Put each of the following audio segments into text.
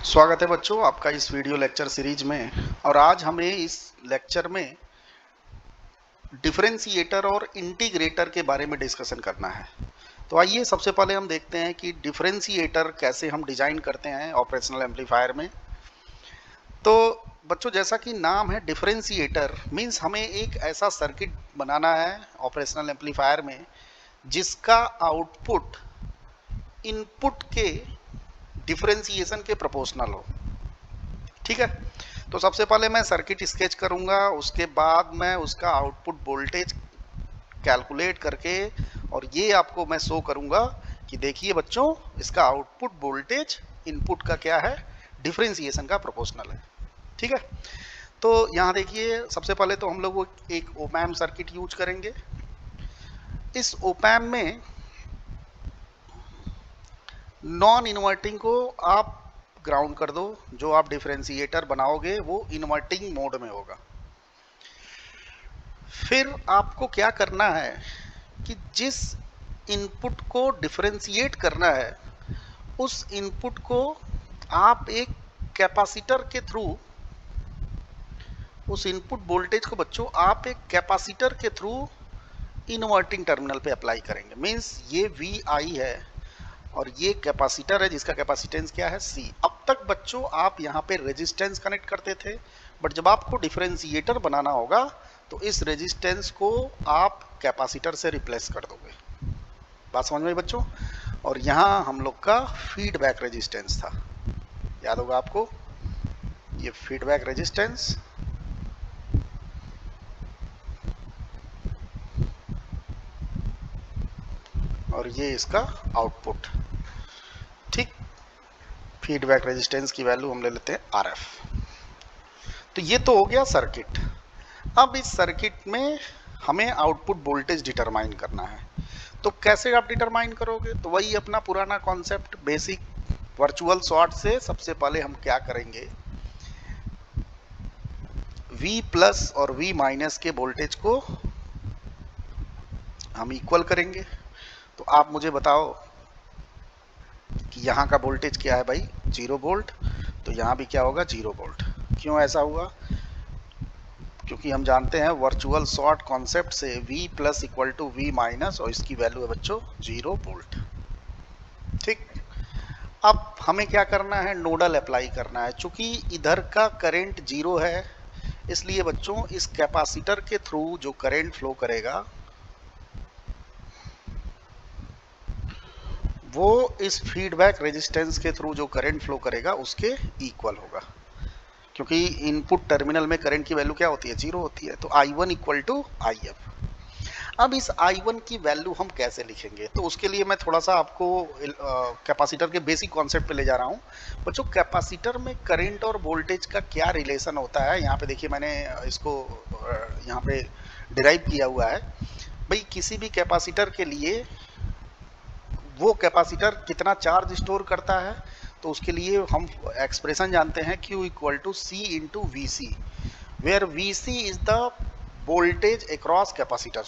स्वागत है बच्चों आपका इस वीडियो लेक्चर सीरीज में। और आज हमें इस लेक्चर में डिफरेंशिएटर और इंटीग्रेटर के बारे में डिस्कशन करना है। तो आइए सबसे पहले हम देखते हैं कि डिफरेंशिएटर कैसे हम डिजाइन करते हैं ऑपरेशनल एम्पलीफायर में। तो बच्चों जैसा कि नाम है डिफरेंशिएटर मींस हमें एक ऐसा सर्किट बनाना है ऑपरेशनल एम्पलीफायर में जिसका आउटपुट इनपुट के डिफरेंशिएशन के प्रोपोर्शनल हो। ठीक है, तो सबसे पहले मैं सर्किट स्केच करूंगा, उसके बाद मैं उसका आउटपुट वोल्टेज कैलकुलेट करके और ये आपको मैं शो करूंगा कि देखिए बच्चों इसका आउटपुट वोल्टेज इनपुट का क्या है, डिफरेंशिएशन का प्रोपोर्शनल है। ठीक है, तो यहाँ देखिए सबसे पहले तो हम लोग एक ओपैम्प सर्किट यूज करेंगे। इस ओपैम्प में नॉन इन्वर्टिंग को आप ग्राउंड कर दो, जो आप डिफरेंशिएटर बनाओगे वो इन्वर्टिंग मोड में होगा। फिर आपको क्या करना है कि जिस इनपुट को डिफरेंशिएट करना है उस इनपुट को आप एक कैपेसिटर के थ्रू, उस इनपुट वोल्टेज को बच्चों आप एक कैपेसिटर के थ्रू इनवर्टिंग टर्मिनल पे अप्लाई करेंगे। मींस ये वी आई है और ये कैपेसिटर है जिसका कैपेसिटेंस क्या है सी। अब तक बच्चों आप यहाँ पे रेजिस्टेंस कनेक्ट करते थे, बट जब आपको डिफरेंशिएटर बनाना होगा तो इस रेजिस्टेंस को आप कैपेसिटर से रिप्लेस कर दोगे। बात समझ में बच्चों? और यहाँ हम लोग का फीडबैक रेजिस्टेंस था, याद होगा आपको, ये फीडबैक रेजिस्टेंस और ये इसका आउटपुट। ठीक, फीडबैक रेजिस्टेंस की वैल्यू हम ले लेते हैं RF। तो ये तो हो गया सर्किट। अब इस सर्किट में हमें आउटपुट वोल्टेज डिटरमाइन करना है। तो कैसे आप डिटरमाइन करोगे? तो वही अपना पुराना कॉन्सेप्ट बेसिक वर्चुअल शॉर्ट से सबसे पहले हम क्या करेंगे, V प्लस और V माइनस के वोल्टेज को हम इक्वल करेंगे। तो आप मुझे बताओ कि यहाँ का वोल्टेज क्या है भाई, 0 वोल्ट, तो यहाँ भी क्या होगा 0 वोल्ट। क्यों ऐसा हुआ? क्योंकि हम जानते हैं वर्चुअल शॉर्ट कॉन्सेप्ट से V plus equal to V minus और इसकी वैल्यू है बच्चों 0 वोल्ट। ठीक, अब हमें क्या करना है, नोडल अप्लाई करना है। चूंकि इधर का करंट 0 है इसलिए बच्चों इस कैपेसिटर के थ्रू जो करंट फ्लो करेगा वो इस फीडबैक रेजिस्टेंस के थ्रू जो करंट फ्लो करेगा उसके इक्वल होगा, क्योंकि इनपुट टर्मिनल में करंट की वैल्यू क्या होती है, 0 होती है। तो I1 इक्वल टू IF। अब इस I1 की वैल्यू हम कैसे लिखेंगे? तो उसके लिए मैं थोड़ा सा आपको कैपेसिटर के बेसिक कॉन्सेप्ट पे ले जा रहा हूँ। बच्चों कैपेसिटर में करंट और वोल्टेज का क्या रिलेशन होता है, यहाँ पे देखिए मैंने इसको यहाँ पे डिराइव किया हुआ है। भाई किसी भी कैपेसिटर के लिए वो कैपेसिटर कितना चार्ज स्टोर करता है, तो उसके लिए हम एक्सप्रेशन जानते हैं Q equal to C into V C, where V C is the voltage across capacitor.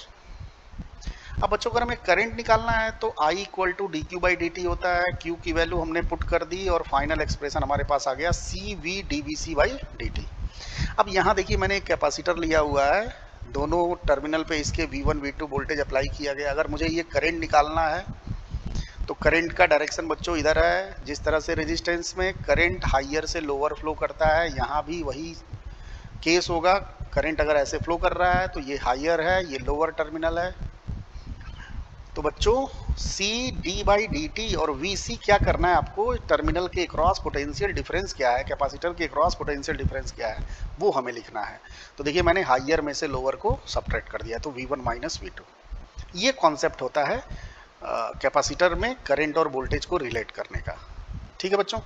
अब बच्चों अगर हमें करंट निकालना है तो I equal to D Q by D T होता है। Q की वैल्यू हमने पुट कर दी और फाइनल एक्सप्रेशन हमारे पास आ गया C V D V C by D T. अब यहाँ देखिए मैंने एक कैपेसिटर लिया हुआ है, दोनों टर्मिनल पे इसके V1 V2 वोल्टेज अप्लाई किया गया। अगर मुझे ये करंट निकालना है तो करंट का डायरेक्शन बच्चों इधर है। जिस तरह से रेजिस्टेंस में करंट हाइयर से लोअर फ्लो करता है, यहाँ भी वही केस होगा। करंट अगर ऐसे फ्लो कर रहा है तो ये हाइयर है, ये लोअर टर्मिनल है। तो बच्चों C D by D T और वी सी क्या करना है आपको, टर्मिनल के क्रॉस पोटेंशियल डिफरेंस क्या है, कैपेसिटर के क्रॉस पोटेंशियल डिफरेंस क्या है, वो हमें लिखना है। तो देखिए मैंने हाइयर में से लोअर को सब्ट्रैक्ट कर दिया, तो V1 माइनस V2। ये कॉन्सेप्ट होता है कैपेसिटर में करंट और वोल्टेज को रिलेट करने का। ठीक है बच्चों,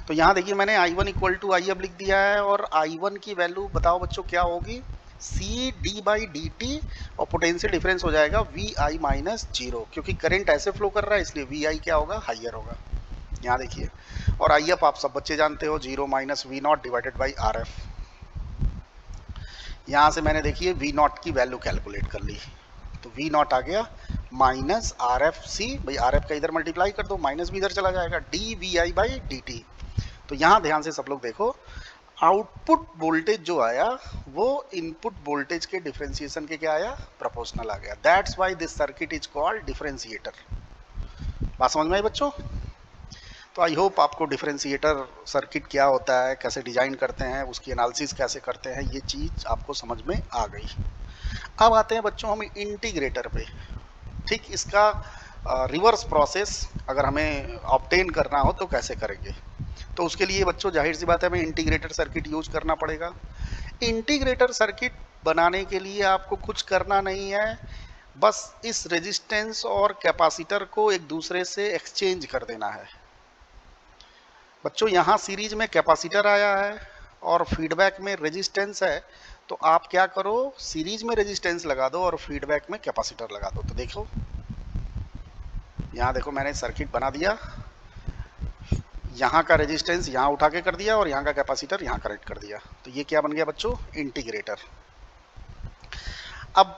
तो यहाँ देखिए मैंने I1 इक्वल टू IF लिख दिया है और I1 की वैल्यू बताओ बच्चों क्या होगी, C D by D T और पोटेंशियल डिफरेंस हो जाएगा वी आई माइनस 0, क्योंकि करंट ऐसे फ्लो कर रहा है इसलिए वी आई क्या होगा, हाइयर होगा। यहाँ देखिए, और IF आप सब बच्चे जानते हो 0 minus V naught divided by RF। यहाँ से मैंने देखिए वी नॉट की वैल्यू कैलकुलेट कर ली, तो वी नॉट आ गया माइनस RF सी, भाई RF का इधर मल्टीप्लाई कर दो, माइनस भी इधर चला जाएगा, D V I by D T. तो यहाँ ध्यान से सब लोग देखो, आउटपुट वोल्टेज जो आया वो इनपुट वोल्टेज के डिफरेंशिएशन के क्या आया, प्रोपोर्शनल आ गया। That's why this circuit is called differentiator. बात समझ में आई बच्चों? तो आई होप आपको डिफरेंशिएटर सर्किट क्या होता है, कैसे डिजाइन करते हैं, उसकी एनालिसिस कैसे करते हैं, ये चीज आपको समझ में आ गई। अब आते हैं बच्चों हम इंटीग्रेटर पे। ठीक, इसका रिवर्स प्रोसेस अगर हमें ऑब्टेन करना हो तो कैसे करेंगे? तो उसके लिए बच्चों जाहिर सी बात है हमें इंटीग्रेटर सर्किट यूज करना पड़ेगा। इंटीग्रेटर सर्किट बनाने के लिए आपको कुछ करना नहीं है, बस इस रेजिस्टेंस और कैपेसिटर को एक दूसरे से एक्सचेंज कर देना है। बच्चों यहाँ सीरीज में कैपेसिटर आया है और फीडबैक में रेजिस्टेंस है, तो आप क्या करो, सीरीज में रेजिस्टेंस लगा दो और फीडबैक में कैपेसिटर लगा दो। तो देखो यहाँ देखो मैंने सर्किट बना दिया, यहाँ का रेजिस्टेंस यहाँ उठा के कर दिया और यहाँ का कैपेसिटर यहाँ कनेक्ट कर दिया। तो ये क्या बन गया बच्चों, इंटीग्रेटर। अब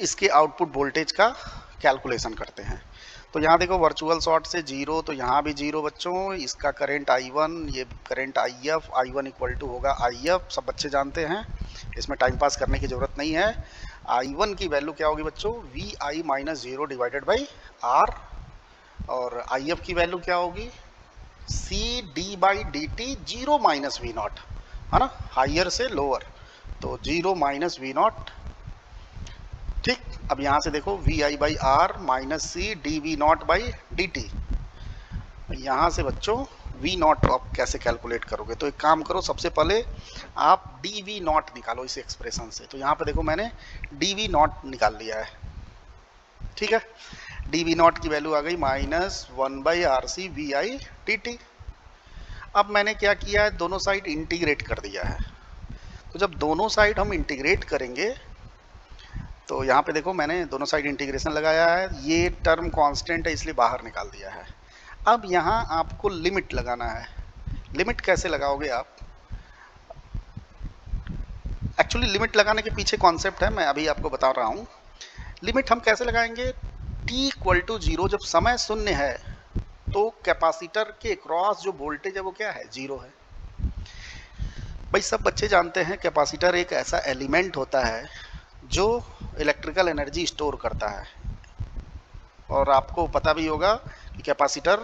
इसके आउटपुट वोल्टेज का कैलकुलेशन करते हैं। तो यहाँ देखो वर्चुअल शॉर्ट से 0, तो यहाँ भी 0 बच्चों। इसका करंट I1, ये current IF, I1 equal to होगा IF, सब बच्चे जानते हैं, इसमें टाइम पास करने की ज़रूरत नहीं है। I1 की वैल्यू क्या होगी बच्चों, VI minus 0 divided by R, और IF की वैल्यू क्या होगी, CD by dt, 0 minus V not, है ना, हाइयर से लोअर, तो 0 माइनस V नॉट। ठीक, अब यहाँ से देखो VI by R minus C dV not by dt। यहाँ से बच्चों V नॉट आप कैसे कैलकुलेट करोगे? तो एक काम करो, सबसे पहले आप dV नॉट निकालो इस एक्सप्रेशन से। तो यहाँ पे देखो मैंने dV नॉट निकाल लिया है। ठीक है, dV नॉट की वैल्यू आ गई minus 1 by RC VI dt। अब मैंने क्या किया है, दोनों साइड इंटीग्रेट कर दिया है। तो जब दोनों साइड हम इंटीग्रेट करेंगे, तो यहाँ पे देखो मैंने दोनों साइड इंटीग्रेशन लगाया है, ये टर्म कांस्टेंट है इसलिए बाहर निकाल दिया है। अब यहाँ आपको लिमिट लगाना है। लिमिट कैसे लगाओगे आप? एक्चुअली लिमिट लगाने के पीछे कॉन्सेप्ट है, मैं अभी आपको बता रहा हूँ। लिमिट हम कैसे लगाएंगे, t इक्वल टू 0, जब समय शून्य है तो कैपेसिटर के क्रॉस जो वोल्टेज है वो क्या है, 0 है। भाई सब बच्चे जानते हैं कैपेसिटर एक ऐसा एलिमेंट होता है जो इलेक्ट्रिकल एनर्जी स्टोर करता है, और आपको पता भी होगा कि कैपेसिटर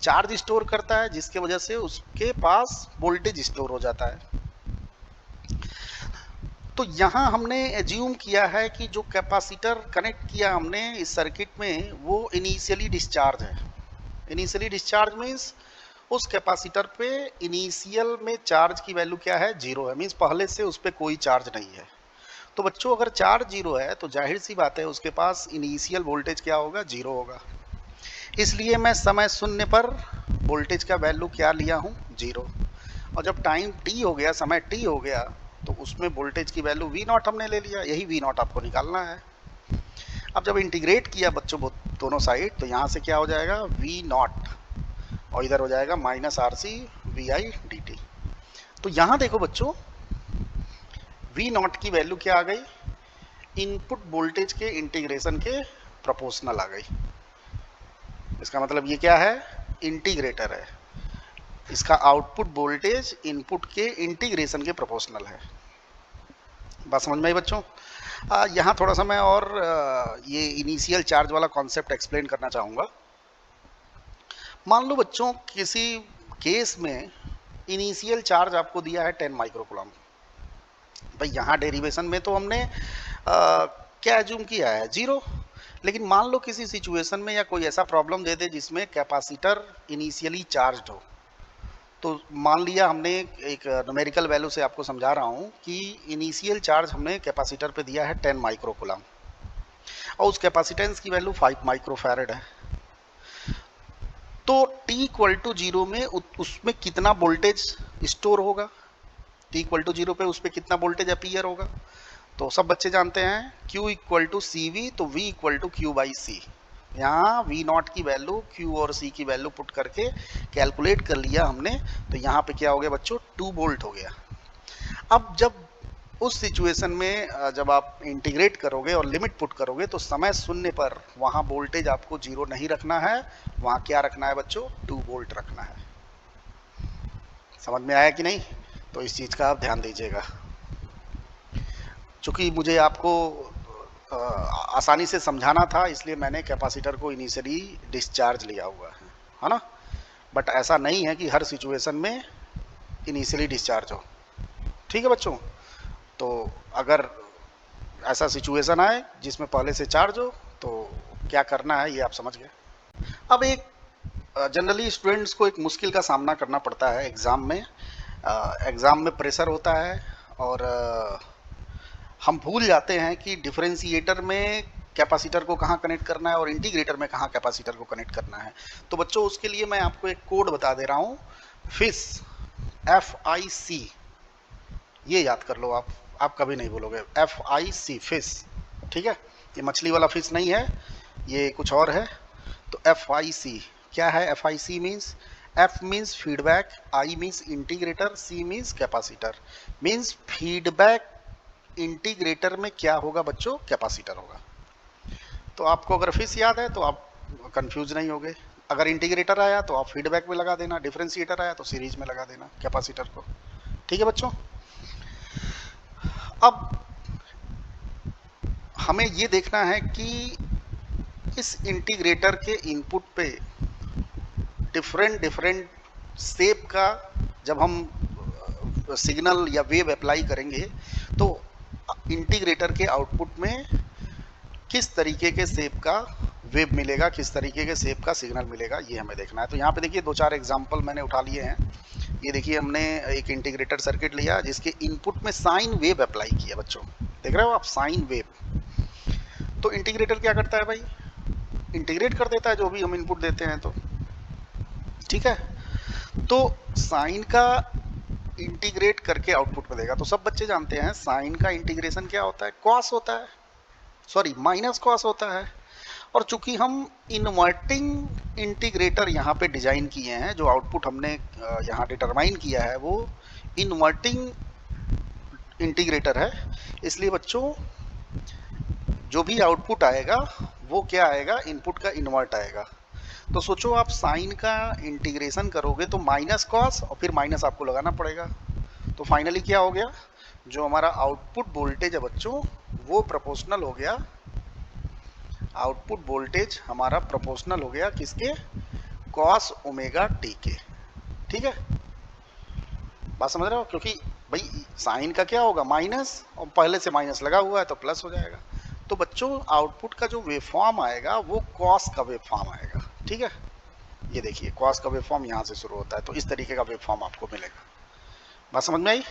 चार्ज स्टोर करता है जिसके वजह से उसके पास वोल्टेज स्टोर हो जाता है। तो यहाँ हमने एज्यूम किया है कि जो कैपेसिटर कनेक्ट किया हमने इस सर्किट में वो इनिशियली डिस्चार्ज है। इनिशियली डिस्चार्ज मीन्स उस कैपेसिटर पे इनिशियल में चार्ज की वैल्यू क्या है, 0 है, मीन्स पहले से उस पर कोई चार्ज नहीं है। तो बच्चों अगर चार्ज 0 है तो जाहिर सी बात है उसके पास इनिशियल वोल्टेज क्या होगा, 0 होगा। इसलिए मैं समय शून्य पर वोल्टेज का वैल्यू क्या लिया हूँ, 0। और जब टाइम t हो गया, समय t हो गया, तो उसमें वोल्टेज की वैल्यू V नॉट हमने ले लिया, यही V नॉट आपको निकालना है। अब जब इंटीग्रेट किया बच्चों दोनों साइड, तो यहाँ से क्या हो जाएगा, V नॉट, और इधर हो जाएगा माइनस RC VI dt। तो यहाँ देखो बच्चों V नॉट की वैल्यू क्या आ गई, इनपुट वोल्टेज के इंटीग्रेशन के प्रोपोर्शनल आ गई। इसका मतलब ये क्या है, इंटीग्रेटर है, इसका आउटपुट वोल्टेज इनपुट के इंटीग्रेशन के प्रोपोर्शनल है। बात समझ में आई बच्चों? यहाँ थोड़ा सा मैं और ये इनिशियल चार्ज वाला कॉन्सेप्ट एक्सप्लेन करना चाहूँगा। मान लो बच्चों किसी केस में इनिशियल चार्ज आपको दिया है 10 माइक्रोकूलम। भाई यहाँ डेरिवेशन में तो हमने क्या एज्यूम किया है, 0। लेकिन मान लो किसी सिचुएशन में या कोई ऐसा प्रॉब्लम दे दे जिसमें कैपेसिटर इनिशियली चार्ज्ड हो, तो मान लिया हमने एक न्यूमेरिकल वैल्यू से आपको समझा रहा हूँ कि इनिशियल चार्ज हमने कैपेसिटर पे दिया है 10 माइक्रोकूलम और उस कैपेसिटेंस की वैल्यू 5 माइक्रोफैरड है। तो t इक्वल टू 0 में उसमें कितना वोल्टेज स्टोर होगा, t इक्वल टू 0 पे उस पर कितना वोल्टेज अपीयर होगा? तो सब बच्चे जानते हैं q इक्वल टू CV, तो v equal to q by C. यहाँ V नॉट की वैल्यू Q और C की वैल्यू पुट करके कैलकुलेट कर लिया हमने, तो यहाँ पे क्या हो गया बच्चों, 2 वोल्ट हो गया। अब जब उस सिचुएशन में जब आप इंटीग्रेट करोगे और लिमिट पुट करोगे तो समय शून्य पर वहाँ वोल्टेज आपको 0 नहीं रखना है, वहाँ क्या रखना है बच्चों, 2 वोल्ट रखना है। समझ में आया कि नहीं? तो इस चीज़ का आप ध्यान दीजिएगा। चूँकि मुझे आपको आसानी से समझाना था, इसलिए मैंने कैपेसिटर को इनिशियली डिस्चार्ज लिया हुआ है ना? बट ऐसा नहीं है कि हर सिचुएशन में इनिशियली डिस्चार्ज हो। ठीक है बच्चों? तो अगर ऐसा सिचुएशन आए जिसमें पहले से चार्ज हो, तो क्या करना है ये आप समझ गए। अब एक जनरली स्टूडेंट्स को एक मुश्किल का सामना करना पड़ता है एग्ज़ाम में। एग्ज़ाम में प्रेशर होता है और हम भूल जाते हैं कि डिफरेंशिएटर में कैपेसिटर को कहाँ कनेक्ट करना है और इंटीग्रेटर में कहाँ कैपेसिटर को कनेक्ट करना है। तो बच्चों उसके लिए मैं आपको एक कोड बता दे रहा हूँ, फिश, FIC, ये याद कर लो आप कभी नहीं बोलोगे, FIC, फिश। ठीक है, ये मछली वाला फिश नहीं है, ये कुछ और है। तो FIC क्या है? FIC means F means feedback, I means integrator, C means capacitor. Means feedback integrator में क्या होगा बच्चों? कैपेसिटर होगा। तो आपको अगर फिश याद है तो आप कंफ्यूज नहीं होगे। अगर इंटीग्रेटर आया तो आप फीडबैक में लगा देना, डिफरेंशिएटर आया तो सीरीज में लगा देना कैपेसिटर को। ठीक है बच्चों? अब हमें ये देखना है कि इस इंटीग्रेटर के इनपुट पे डिफरेंट शेप का जब हम सिग्नल या वेव अप्लाई करेंगे तो इंटीग्रेटर के आउटपुट में किस तरीके के शेप का वेव मिलेगा, किस तरीके के शेप का सिग्नल मिलेगा, ये हमें देखना है। तो यहाँ पे देखिए 2-4 एग्जांपल मैंने उठा लिए हैं। ये देखिए हमने एक इंटीग्रेटेड सर्किट लिया जिसके इनपुट में साइन वेव अप्लाई किया। बच्चों देख रहे हो आप, साइन वेव। तो इंटीग्रेटर क्या करता है भाई? इंटीग्रेट कर देता है जो भी हम इनपुट देते हैं। तो ठीक है, तो साइन का इंटीग्रेट करके आउटपुट में देगा। तो सब बच्चे जानते हैं साइन का इंटीग्रेशन क्या होता है? कॉस होता है, सॉरी माइनस कॉस होता है। और चूंकि हम इन्वर्टिंग इंटीग्रेटर यहाँ पे डिजाइन किए हैं, जो आउटपुट हमने यहाँ डिटरमाइन किया है वो इन्वर्टिंग इंटीग्रेटर है, इसलिए बच्चों जो भी आउटपुट आएगा वो क्या आएगा? इनपुट का इन्वर्ट आएगा। तो सोचो आप साइन का इंटीग्रेशन करोगे तो माइनस कॉस और फिर माइनस आपको लगाना पड़ेगा। तो फाइनली क्या हो गया? जो हमारा आउटपुट वोल्टेज है बच्चों वो प्रोपोर्शनल हो गया, आउटपुट वोल्टेज हमारा प्रोपोर्शनल हो गया किसके? कॉस ओमेगा टी के। ठीक है, बात समझ रहे हो? क्योंकि भाई साइन का क्या होगा? माइनस, और पहले से माइनस लगा हुआ है तो प्लस हो जाएगा। तो बच्चों आउटपुट का जो वेवफॉर्म आएगा वो कॉस का वेवफॉर्म आएगा। ठीक है, ये देखिए कॉस का वेवफॉर्म यहाँ से शुरू होता है, तो इस तरीके का वेवफॉर्म आपको मिलेगा। बात समझ में आई?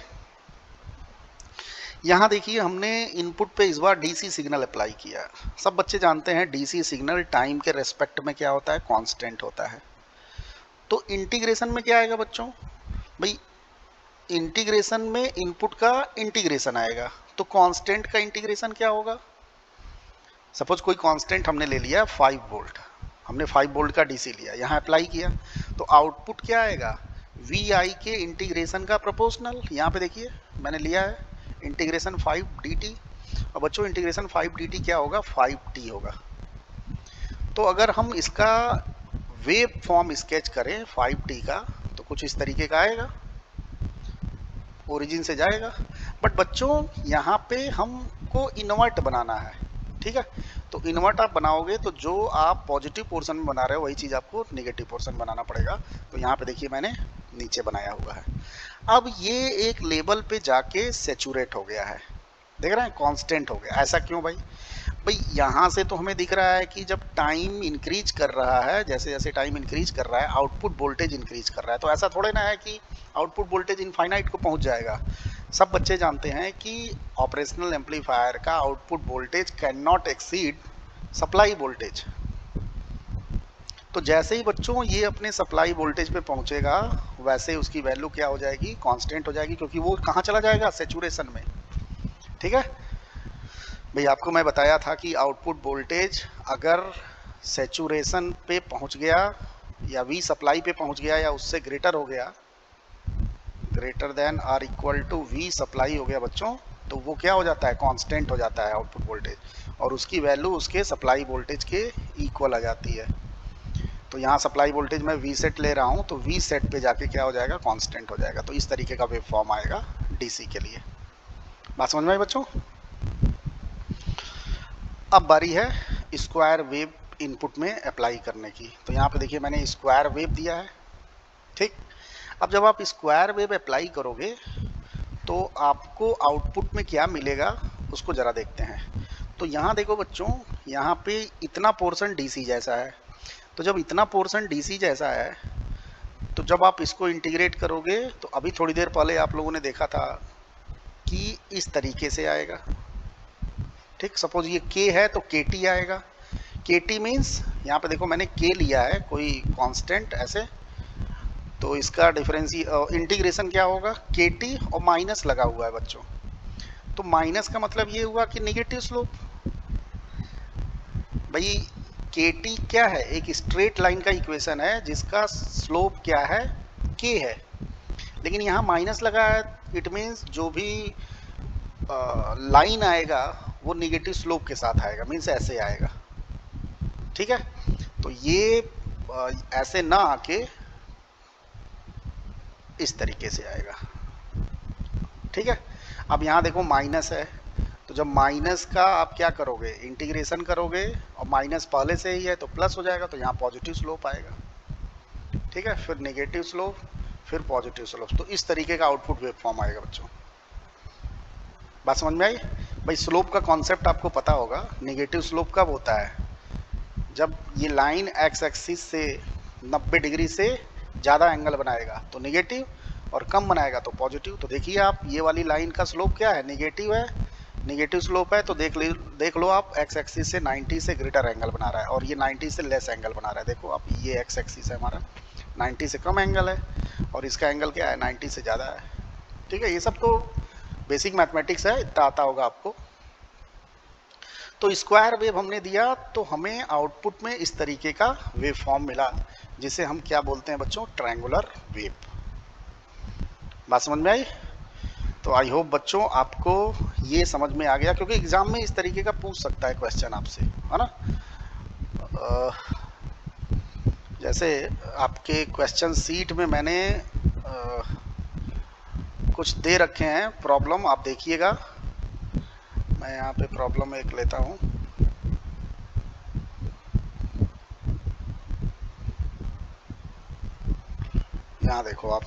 यहाँ देखिए हमने इनपुट पे इस बार डीसी सिग्नल अप्लाई किया। सब बच्चे जानते हैं डीसी सिग्नल टाइम के रेस्पेक्ट में क्या होता है? कांस्टेंट होता है। तो इंटीग्रेशन में क्या आएगा बच्चों? भाई इंटीग्रेशन में इनपुट का इंटीग्रेशन आएगा, तो कांस्टेंट का इंटीग्रेशन क्या होगा? सपोज कोई कांस्टेंट हमने ले लिया 5 वोल्ट, हमने 5 वोल्ट का डीसी लिया, यहाँ अप्लाई किया, तो आउटपुट क्या आएगा? वी आई के इंटीग्रेशन का प्रोपोर्शनल। यहाँ पे देखिए मैंने लिया है इंटीग्रेशन 5 dt, और बच्चों इंटीग्रेशन 5 dt क्या होगा? 5t होगा। तो अगर हम इसका वेव फॉर्म स्केच करें 5t का तो कुछ इस तरीके का आएगा, ओरिजिन से जाएगा। बट बच्चों यहाँ पे हमको इन्वर्ट बनाना है। ठीक है, तो इन्वर्ट आप बनाओगे तो जो आप पॉजिटिव पोर्शन में बना रहे हो वही चीज़ आपको नेगेटिव पोर्शन बनाना पड़ेगा। तो यहाँ पे देखिए मैंने नीचे बनाया हुआ है। अब ये एक लेवल पे जाके सेचुरेट हो गया है, देख रहे हैं? कांस्टेंट हो गया। ऐसा क्यों भाई? भाई यहाँ से तो हमें दिख रहा है कि जब टाइम इंक्रीज कर रहा है, जैसे जैसे टाइम इंक्रीज कर रहा है आउटपुट वोल्टेज इंक्रीज कर रहा है। तो ऐसा थोड़े ना है कि आउटपुट वोल्टेज इनफाइनाइट को पहुंच जाएगा। सब बच्चे जानते हैं कि ऑपरेशनल एम्पलीफायर का output voltage can not exceed supply voltage. तो जैसे ही बच्चों ये अपने सप्लाई वोल्टेज पे पहुंचेगा वैसे उसकी वैल्यू क्या हो जाएगी? कांस्टेंट हो जाएगी, क्योंकि वो कहाँ चला जाएगा? सेचुरेशन में। ठीक है भाई, आपको मैं बताया था कि आउटपुट वोल्टेज अगर सेचुरेशन पे पहुंच गया या वी सप्लाई पे पहुंच गया या उससे ग्रेटर हो गया, greater than or equal to V supply हो गया बच्चों, तो वो क्या हो जाता है? कांस्टेंट हो जाता है आउटपुट वोल्टेज, और उसकी वैल्यू उसके सप्लाई वोल्टेज के इक्वल आ जाती है। तो यहाँ सप्लाई वोल्टेज मैं वी सेट ले रहा हूँ, तो वी सेट पे जाके क्या हो जाएगा, कांस्टेंट हो जाएगा। तो इस तरीके का वेव फॉर्म आएगा डीसी के लिए। बात समझ में आई बच्चों? अब बारी है स्क्वायर वेव इनपुट में अप्लाई करने की। तो यहाँ पे देखिए मैंने स्क्वायर वेव दिया है, ठीक। अब जब आप स्क्वायर वेव अप्लाई करोगे तो आपको आउटपुट में क्या मिलेगा उसको जरा देखते हैं। तो यहाँ देखो बच्चों, यहाँ पे इतना पोर्शन डीसी जैसा है। तो जब इतना पोर्शन डीसी जैसा है तो जब आप इसको इंटीग्रेट करोगे तो अभी थोड़ी देर पहले आप लोगों ने देखा था कि इस तरीके से आएगा, ठीक। सपोज ये k है तो kt आएगा। kt मीन्स यहाँ पे देखो मैंने k लिया है कोई कांस्टेंट ऐसे, तो इसका डिफरेंस इंटीग्रेशन क्या होगा, kt और माइनस लगा हुआ है बच्चों। तो माइनस का मतलब ये हुआ कि नेगेटिव स्लोप। भाई kt क्या है, एक स्ट्रेट लाइन का इक्वेशन है जिसका स्लोप क्या है, k है। लेकिन यहाँ माइनस लगा है, इट मीन्स जो भी लाइन आएगा वो नेगेटिव स्लोप के साथ आएगा, मीन्स ऐसे आएगा, ठीक है। तो ये ऐसे ना आके इस तरीके से आएगा, ठीक है। अब यहाँ देखो माइनस है, तो जब माइनस का आप क्या करोगे, इंटीग्रेशन करोगे और माइनस पहले से ही है तो प्लस हो जाएगा, तो यहाँ पॉजिटिव स्लोप आएगा, ठीक है। फिर नेगेटिव स्लोप, फिर पॉजिटिव स्लोप। तो इस तरीके का आउटपुट वेव फॉर्म आएगा बच्चों। बात समझ में आई? भाई स्लोप का कॉन्सेप्ट आपको पता होगा। नेगेटिव स्लोप कब होता है, जब ये लाइन एक्स एक्सिस से 90 डिग्री से ज़्यादा एंगल बनाएगा तो नेगेटिव, और कम बनाएगा तो पॉजिटिव। तो देखिए आप, ये वाली लाइन का स्लोप क्या है, नेगेटिव है, नेगेटिव स्लोप है। तो देख लो आप, एक्स एक्सिस से 90 से ग्रेटर एंगल बना रहा है और ये 90 से लेस एंगल बना रहा है। देखो आप, ये एक्स एक्सिस है हमारा, 90 से कम एंगल है और इसका एंगल क्या है, 90 से ज़्यादा है, ठीक है। ये सब तो बेसिक मैथमेटिक्स है, इतना आता होगा आपको। तो स्क्वायर वेव हमने दिया तो हमें आउटपुट में इस तरीके का वेव फॉर्म मिला, जिसे हम क्या बोलते हैं बच्चों, ट्रायंगुलर वेव। बात समझ में आई? तो आई होप बच्चों आपको ये समझ में आ गया, क्योंकि एग्जाम में इस तरीके का पूछ सकता है क्वेश्चन आपसे, है ना। जैसे आपके क्वेश्चन सीट में मैंने कुछ दे रखे हैं प्रॉब्लम, आप देखिएगा। मैं यहाँ पे प्रॉब्लम एक लेता हूँ। यहाँ देखो आप,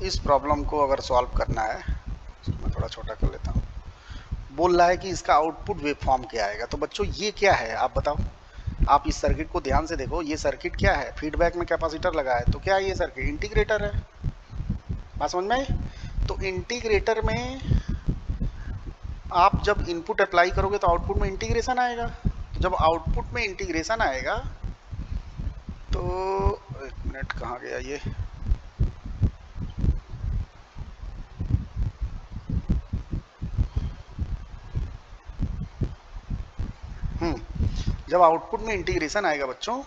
इस प्रॉब्लम को अगर सॉल्व करना है, मैं थोड़ा छोटा कर लेता हूँ। बोल रहा है कि इसका आउटपुट वेव फॉर्म क्या आएगा। तो बच्चों ये क्या है आप बताओ, आप इस सर्किट को ध्यान से देखो। ये सर्किट क्या है, फीडबैक में कैपेसिटर लगा है, तो क्या है ये सर्किट, इंटीग्रेटर है। बात समझ में आई? तो इंटीग्रेटर में आप जब इनपुट अप्लाई करोगे तो आउटपुट में इंटीग्रेशन आएगा। तो जब आउटपुट में इंटीग्रेशन आएगा तो एक मिनट, कहाँ गया ये, जब आउटपुट में इंटीग्रेशन आएगा बच्चों,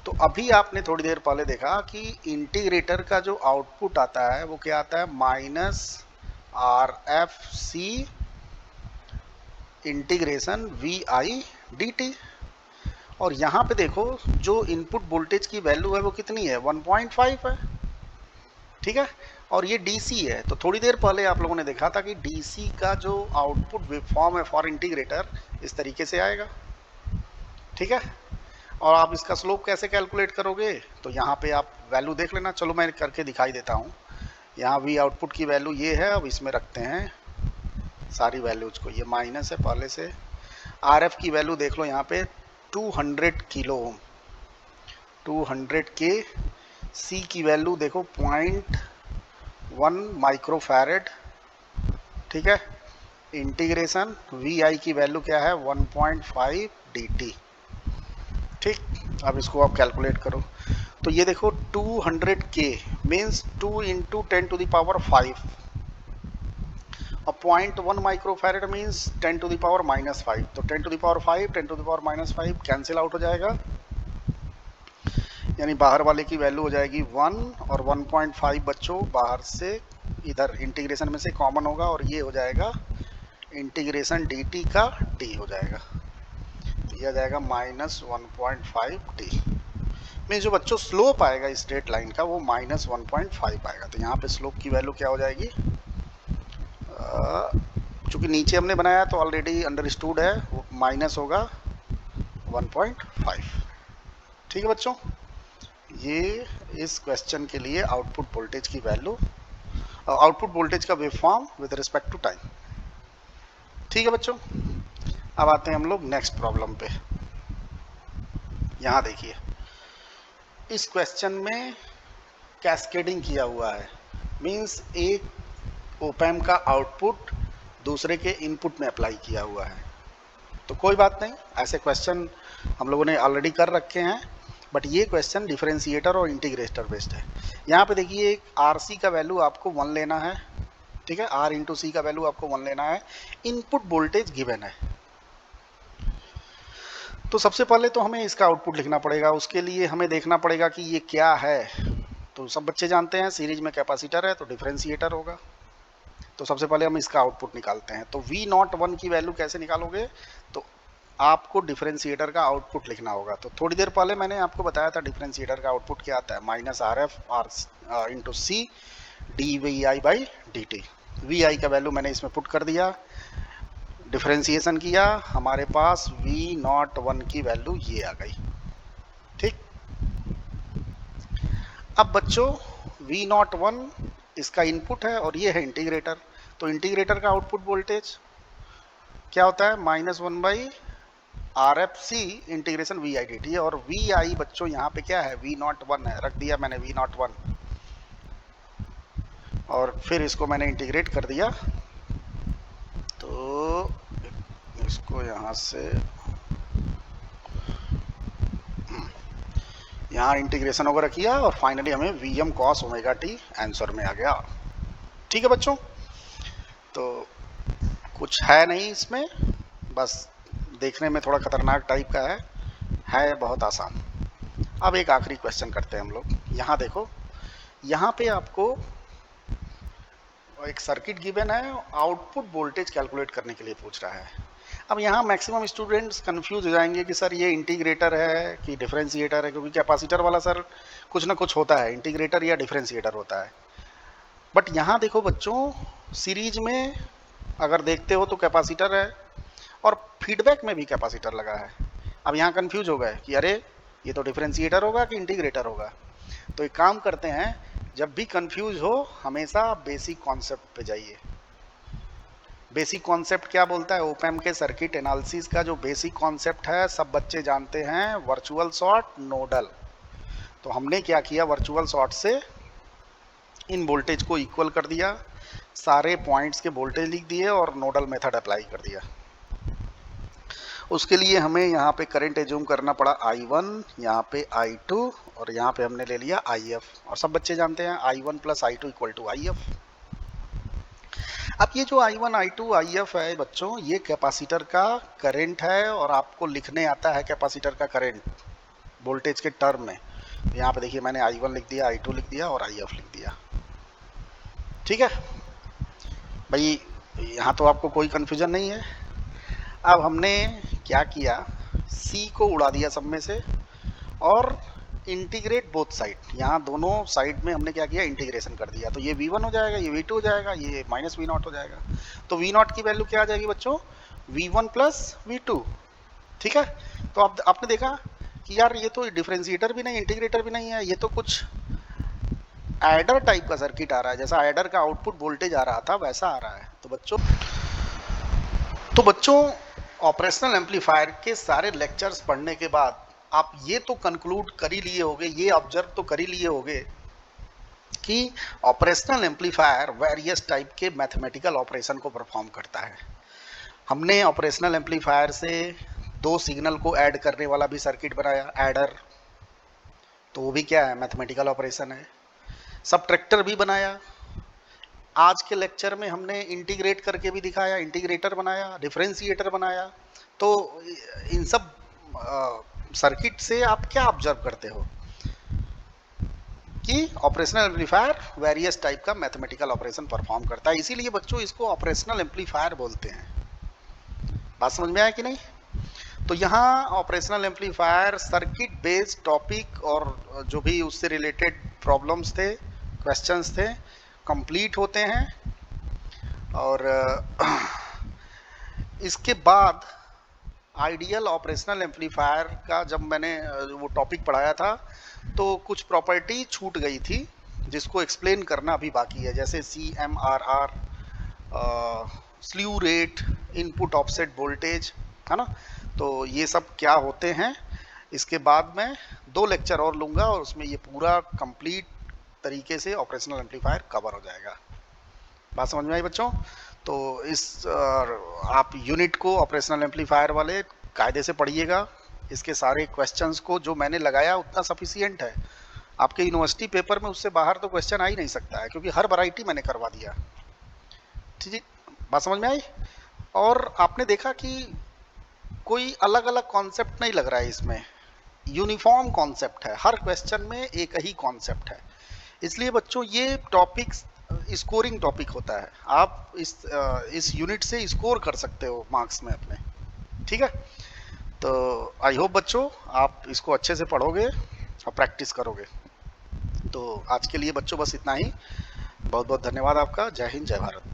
तो अभी आपने थोड़ी देर पहले देखा कि इंटीग्रेटर का जो आउटपुट आता है वो क्या आता है, minus R F C integration V I D T. और यहाँ पे देखो जो इनपुट वोल्टेज की वैल्यू है वो कितनी है, 1.5 है, ठीक है। और ये डीसी है। तो थोड़ी देर पहले आप लोगों ने देखा था कि डीसी का जो आउटपुट वेवफॉर्म है फॉर इंटीग्रेटर इस तरीके से आएगा, ठीक है। और आप इसका स्लोप कैसे कैलकुलेट करोगे, तो यहाँ पे आप वैल्यू देख लेना। चलो मैं करके दिखाई देता हूँ। यहाँ वी आउटपुट की वैल्यू ये है, अब इसमें रखते हैं सारी वैल्यूज को। ये माइनस है पहले से। आर एफ की वैल्यू देख लो यहाँ पे 200 किलो ओम, 200 के। सी की वैल्यू देखो 0.1 माइक्रोफैरेड, ठीक है। इंटीग्रेशन वी आई की वैल्यू क्या है, 1.5 डी टी, ठीक। अब इसको आप कैलकुलेट करो। तो ये देखो 200 के मीन्स 2 इंटू 10⁵ और 0.1 माइक्रोफैरेड मीन्स 10⁻⁻5। तो 10⁵ 10⁻⁻5 कैंसिल आउट हो जाएगा, यानी बाहर वाले की वैल्यू हो जाएगी 1 और 1.5 बच्चों बाहर से इधर इंटीग्रेशन में से कॉमन होगा और ये हो जाएगा इंटीग्रेशन dt का t हो जाएगा। ये आ जाएगा -1.5t। मीन्स जो बच्चों स्लोप आएगा इस स्ट्रेट लाइन का वो -1.5 आएगा। तो यहाँ पे स्लोप की वैल्यू क्या हो जाएगी, चूंकि नीचे हमने बनाया तो ऑलरेडी अंडरस्टूड है, वो माइनस होगा 1.5। ठीक है बच्चों, ये इस क्वेश्चन के लिए आउटपुट वोल्टेज की वैल्यू, आउटपुट वोल्टेज का wave form with respect to time. ठीक है बच्चों, अब आते हैं हम लोग नेक्स्ट प्रॉब्लम पे। यहाँ देखिए, इस क्वेश्चन में कैस्केडिंग किया हुआ है, मींस एक ओपैम्प का आउटपुट दूसरे के इनपुट में अप्लाई किया हुआ है। तो कोई बात नहीं, ऐसे क्वेश्चन हम लोगों ने ऑलरेडी कर रखे हैं, बट ये क्वेश्चन डिफरेंशिएटर और इंटीग्रेटर बेस्ड है। यहाँ पे देखिए, एक आर सी का वैल्यू आपको 1 लेना है, ठीक है, आर इंटू सी का वैल्यू आपको 1 लेना है, इनपुट वोल्टेज गिवन है। तो सबसे पहले तो हमें इसका आउटपुट लिखना पड़ेगा, उसके लिए हमें देखना पड़ेगा कि ये क्या है। तो सब बच्चे जानते हैं सीरीज में कैपेसिटर है तो डिफरेंशिएटर होगा। तो सबसे पहले हम इसका आउटपुट निकालते हैं। तो V01 की वैल्यू कैसे निकालोगे, तो आपको डिफरेंशिएटर का आउटपुट लिखना होगा। तो थोड़ी देर पहले मैंने आपको बताया था डिफरेंशिएटर का आउटपुट क्या आता है, -RF इंटू सी dVi/dt। Vi का वैल्यू मैंने इसमें पुट कर दिया, डिफरेंशिएशन किया, हमारे पास V01 की वैल्यू ये आ गई। ठीक, अब बच्चों V01 इसका इनपुट है और ये है इंटीग्रेटर। तो इंटीग्रेटर का आउटपुट वोल्टेज क्या होता है, -1/RFC इंटीग्रेशन VI/dt। और VI बच्चों यहाँ पे क्या है, V01 है, रख दिया मैंने V01, और फिर इसको मैंने इंटीग्रेट कर दिया। तो इसको यहाँ से यहाँ इंटीग्रेशन वगैरह किया और फाइनली हमें Vm cos omega t answer में आ गया। ठीक है बच्चों, तो कुछ है नहीं इसमें, बस देखने में थोड़ा खतरनाक टाइप का है बहुत आसान। अब एक आखिरी क्वेश्चन करते हैं हम लोग। यहाँ देखो, यहाँ पे आपको एक सर्किट गिवन है, आउटपुट वोल्टेज कैलकुलेट करने के लिए पूछ रहा है। अब यहाँ मैक्सिमम स्टूडेंट्स कंफ्यूज हो जाएंगे कि सर ये इंटीग्रेटर है कि डिफरेंशिएटर है, क्योंकि कैपेसिटर वाला सर कुछ ना कुछ होता है, इंटीग्रेटर या डिफरेंशिएटर होता है। बट यहाँ देखो बच्चों, सीरीज में अगर देखते हो तो कैपेसिटर है और फीडबैक में भी कैपेसिटर लगा है। अब यहाँ कंफ्यूज हो गए कि अरे ये तो डिफरेंशिएटर होगा कि इंटीग्रेटर होगा। तो एक काम करते हैं, जब भी कंफ्यूज हो हमेशा बेसिक कॉन्सेप्ट पे जाइए। बेसिक कॉन्सेप्ट क्या बोलता है, ओपैम्प के सर्किट एनालिसिस का जो बेसिक कॉन्सेप्ट है सब बच्चे जानते हैं, वर्चुअल शॉर्ट, नोडल। तो हमने क्या किया, वर्चुअल शॉर्ट से इन वोल्टेज को इक्वल कर दिया, सारे पॉइंट्स के वोल्टेज लिख दिए और नोडल मेथड अप्लाई कर दिया। उसके लिए हमें यहाँ पे करंट एज्यूम करना पड़ा I1, यहाँ पे I2 और यहाँ पे हमने ले लिया IF। और सब बच्चे जानते हैं I1 + I2 = IF। अब ये जो I1, I2, IF है बच्चों, ये कैपेसिटर का करंट है और आपको लिखने आता है कैपेसिटर का करंट वोल्टेज के टर्म में। यहाँ पे देखिए मैंने I1 लिख दिया, I2 लिख दिया और IF लिख दिया। ठीक है भाई, यहाँ तो आपको कोई कंफ्यूजन नहीं है। अब हमने क्या किया, C को उड़ा दिया सब में से और इंटीग्रेट बोथ साइड, यहाँ दोनों साइड में हमने क्या किया, इंटीग्रेशन कर दिया। तो ये V1 हो जाएगा, ये V2 हो जाएगा, ये -V0 हो जाएगा। तो V0 की वैल्यू क्या आ जाएगी बच्चों, V1 + V2। ठीक है, तो अब आपने देखा कि यार ये तो डिफरेंशिएटर भी नहीं, इंटीग्रेटर भी नहीं है, ये तो कुछ एडर टाइप का सर्किट आ रहा है, जैसा एडर का आउटपुट वोल्टेज आ रहा था वैसा आ रहा है। तो बच्चों ऑपरेशनल एम्पलीफायर के सारे लेक्चर्स पढ़ने के बाद आप ये तो कंक्लूड कर ही लिए होंगे, ये ऑब्जर्व तो कर ही लिए होंगे कि ऑपरेशनल एम्पलीफायर वेरियस टाइप के मैथमेटिकल ऑपरेशन को परफॉर्म करता है। हमने ऑपरेशनल एम्पलीफायर से 2 सिग्नल को ऐड करने वाला भी सर्किट बनाया, एडर, तो वो भी क्या है, मैथमेटिकल ऑपरेशन है। सबट्रैक्टर भी बनाया। आज के लेक्चर में हमने इंटीग्रेट करके भी दिखाया, इंटीग्रेटर बनाया, डिफरेंशिएटर बनाया। तो इन सब सर्किट से आप क्या ऑब्जर्व करते हो कि ऑपरेशनल एम्पलीफायर वेरियस टाइप का मैथमेटिकल ऑपरेशन परफॉर्म करता है, इसीलिए बच्चों इसको ऑपरेशनल एम्पलीफायर बोलते हैं। बात समझ में आया कि नहीं? तो यहाँ operational amplifier circuit based topic और जो भी उससे रिलेटेड प्रॉब्लम्स थे, क्वेश्चंस थे, कंप्लीट होते हैं। और इसके बाद आइडियल ऑपरेशनल एम्पलीफायर का जब मैंने वो टॉपिक पढ़ाया था तो कुछ प्रॉपर्टी छूट गई थी जिसको एक्सप्लेन करना अभी बाकी है, जैसे CMRR, slew rate, input offset voltage, है ना। तो ये सब क्या होते हैं, इसके बाद मैं 2 लेक्चर और लूँगा और उसमें ये पूरा कंप्लीट तरीके से ऑपरेशनल एम्पलीफायर कवर हो जाएगा। बात समझ में आई बच्चों? तो इस आप यूनिट को ऑपरेशनल एम्पलीफायर वाले कायदे से पढ़िएगा। इसके सारे क्वेश्चंस को जो मैंने लगाया उतना सफिशियंट है। आपके यूनिवर्सिटी पेपर में उससे बाहर तो क्वेश्चन आ ही नहीं सकता है, क्योंकि हर वैरायटी मैंने करवा दिया। ठीक है, बात समझ में आई? और आपने देखा कि कोई अलग अलग कॉन्सेप्ट नहीं लग रहा है इसमें, यूनिफॉर्म कॉन्सेप्ट है, हर क्वेश्चन में एक ही कॉन्सेप्ट है। इसलिए बच्चों ये टॉपिक स्कोरिंग टॉपिक होता है, आप इस यूनिट से स्कोर कर सकते हो मार्क्स में अपने। ठीक है, तो आई होप बच्चों आप इसको अच्छे से पढ़ोगे और प्रैक्टिस करोगे। तो आज के लिए बच्चों बस इतना ही। बहुत बहुत धन्यवाद आपका। जय हिंद, जय भारत।